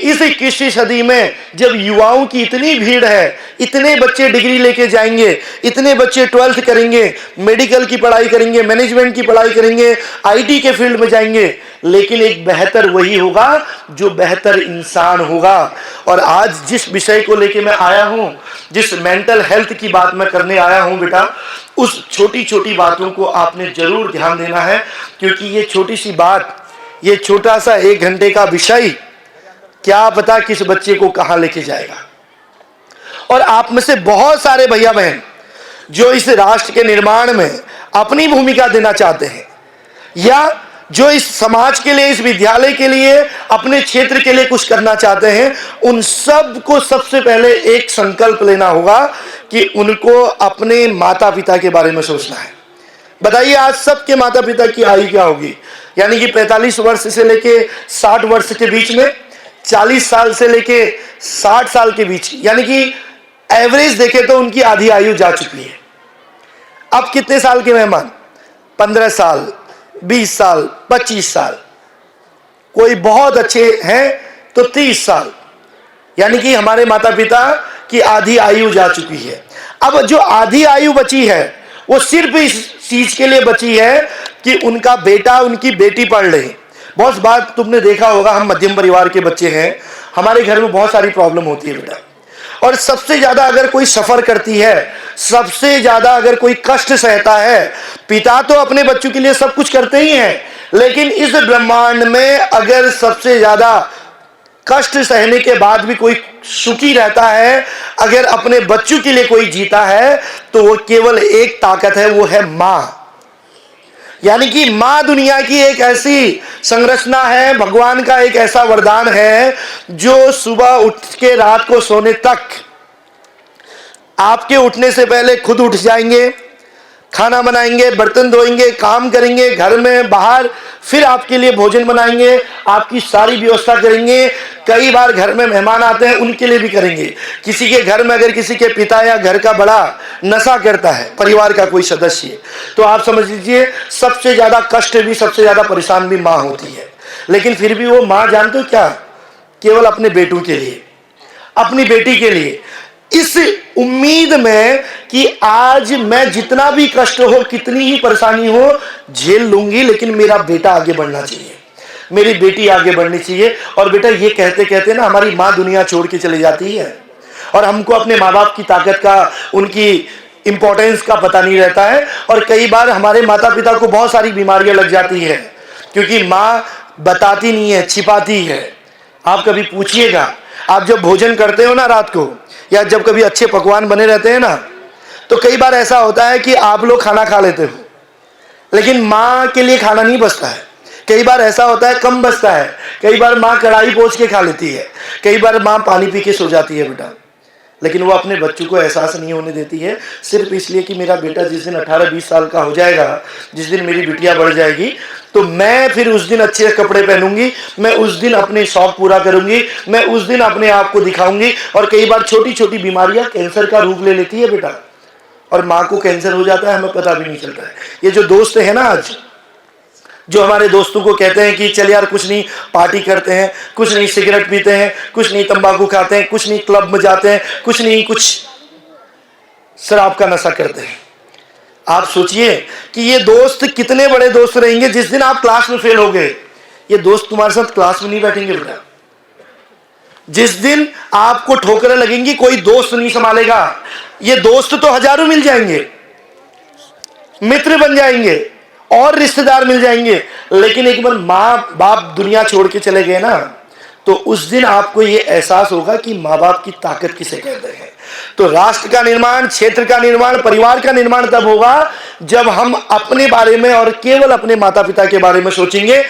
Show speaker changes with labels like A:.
A: इस 21वीं सदी में जब युवाओं की इतनी भीड़ है, इतने बच्चे डिग्री लेके जाएंगे, इतने बच्चे 12th करेंगे, मेडिकल की पढ़ाई करेंगे, मैनेजमेंट की पढ़ाई करेंगे, आईटी के फील्ड में जाएंगे, लेकिन एक बेहतर वही होगा जो बेहतर इंसान होगा। और आज जिस विषय को लेके मैं आया हूं, जिस मेंटल हेल्थ की बात मैं करने आया हूं बेटा, उस छोटी छोटी बातों को आपने जरूर ध्यान देना है, क्योंकि ये छोटी सी बात, ये छोटा सा 1 घंटे का विषय क्या पता किस बच्चे को कहां लेके जाएगा। और आप में से बहुत सारे भैया बहन जो इस राष्ट्र के निर्माण में अपनी भूमिका देना चाहते हैं, या जो इस समाज के लिए, इस विद्यालय के लिए, अपने क्षेत्र के लिए कुछ करना चाहते हैं, उन सब को सबसे पहले एक संकल्प लेना होगा कि उनको अपने माता पिता के बारे में सोचना है। बताइए आज सबके माता पिता की आयु क्या होगी? यानी कि 45 वर्ष से लेके 60 वर्ष के बीच में, 40 साल से लेके 60 साल के बीच, यानी कि एवरेज देखे तो उनकी आधी आयु जा चुकी है। अब कितने साल के मेहमान? 15 साल, 20 साल, 25 साल, कोई बहुत अच्छे हैं तो 30 साल, यानी कि हमारे माता पिता की आधी आयु जा चुकी है। अब जो आधी आयु बची है वो सिर्फ इस चीज के लिए बची है कि उनका बेटा, उनकी बेटी पढ़ ले। बहुत बात तुमने देखा होगा, हम मध्यम परिवार के बच्चे हैं, हमारे घर में बहुत सारी प्रॉब्लम होती है बेटा, और सबसे ज्यादा अगर कोई सफर करती है, सबसे ज्यादा अगर कोई कष्ट सहता है, पिता तो अपने बच्चों के लिए सब कुछ करते ही हैं, लेकिन इस ब्रह्मांड में अगर सबसे ज्यादा कष्ट सहने के बाद भी कोई सुखी रहता है, अगर अपने बच्चों के लिए कोई जीता है, तो वो केवल एक ताकत है, वो है मां। यानी कि मां दुनिया की एक ऐसी संरचना है, भगवान का एक ऐसा वरदान है जो सुबह उठ के रात को सोने तक, आपके उठने से पहले खुद उठ जाएंगे, खाना बनाएंगे, बर्तन धोएंगे, काम करेंगे, घर में बाहर, फिर आपके लिए भोजन बनाएंगे, आपकी सारी व्यवस्था करेंगे। कई बार घर में मेहमान आते हैं, उनके लिए भी करेंगे। किसी के घर में अगर किसी के पिता या घर का बड़ा नशा करता है, परिवार का कोई सदस्य, तो आप समझ लीजिए सबसे ज्यादा कष्ट भी, सबसे ज्यादा परेशान भी मां होती है। लेकिन फिर भी वो मां जानते हो क्या? केवल अपने बेटों के लिए, अपनी बेटी के लिए, इस उम्मीद में कि आज मैं जितना भी कष्ट हो, कितनी ही परेशानी हो, झेल लूंगी, लेकिन मेरा बेटा आगे बढ़ना चाहिए, मेरी बेटी आगे बढ़नी चाहिए। और बेटा ये कहते कहते ना हमारी माँ दुनिया छोड़ के चली जाती है, और हमको अपने माँ बाप की ताकत का, उनकी इंपॉर्टेंस का पता नहीं रहता है। और कई बार हमारे माता पिता को बहुत सारी बीमारियां लग जाती है, क्योंकि माँ बताती नहीं है, छिपाती है। आप कभी पूछिएगा, आप जब भोजन करते हो ना रात को, या जब कभी अच्छे पकवान बने रहते हैं ना, तो कई बार ऐसा होता है कि आप लोग खाना खा लेते हो, लेकिन माँ के लिए खाना नहीं बचता है। कई बार ऐसा होता है कम बचता है, कई बार माँ कढ़ाई पोंछ के खा लेती है, कई बार माँ पानी पी के सो जाती है बेटा, लेकिन वो अपने बच्चों को एहसास नहीं होने देती है, सिर्फ इसलिए कि मेरा बेटा जिस दिन 18-20 साल का हो जाएगा, जिस दिन मेरी बिटिया बढ़ जाएगी, तो मैं फिर उस दिन अच्छे कपड़े पहनूंगी, मैं उस दिन अपने शौक पूरा करूंगी, मैं उस दिन अपने आप को दिखाऊंगी। और कई बार छोटी छोटी बीमारियां कैंसर का रूप ले लेती है बेटा, और माँ को कैंसर हो जाता है, हमें पता भी नहीं चलता है। ये जो दोस्त है ना आज, जो हमारे दोस्तों को कहते हैं कि चल यार कुछ नहीं, पार्टी करते हैं, कुछ नहीं सिगरेट पीते हैं, कुछ नहीं तंबाकू खाते हैं, कुछ नहीं क्लब में जाते हैं, कुछ नहीं कुछ शराब का नशा करते हैं। आप सोचिए कि ये दोस्त कितने बड़े दोस्त रहेंगे। जिस दिन आप क्लास में फेल हो गए, ये दोस्त तुम्हारे साथ क्लास में नहीं बैठेंगे बेटा। जिस दिन आपको ठोकरें लगेंगी, कोई दोस्त नहीं संभालेगा। ये दोस्त तो हजारों मिल जाएंगे, मित्र बन जाएंगे और रिश्तेदार मिल जाएंगे, लेकिन एक बार माँ बाप दुनिया छोड़ के चले गए ना, तो उस दिन आपको ये एहसास होगा कि माँ बाप की ताकत किसे कहते हैं। तो राष्ट्र का निर्माण, क्षेत्र का निर्माण, परिवार का निर्माण तब होगा जब हम अपने बारे में और केवल अपने माता पिता के बारे में सोचेंगे।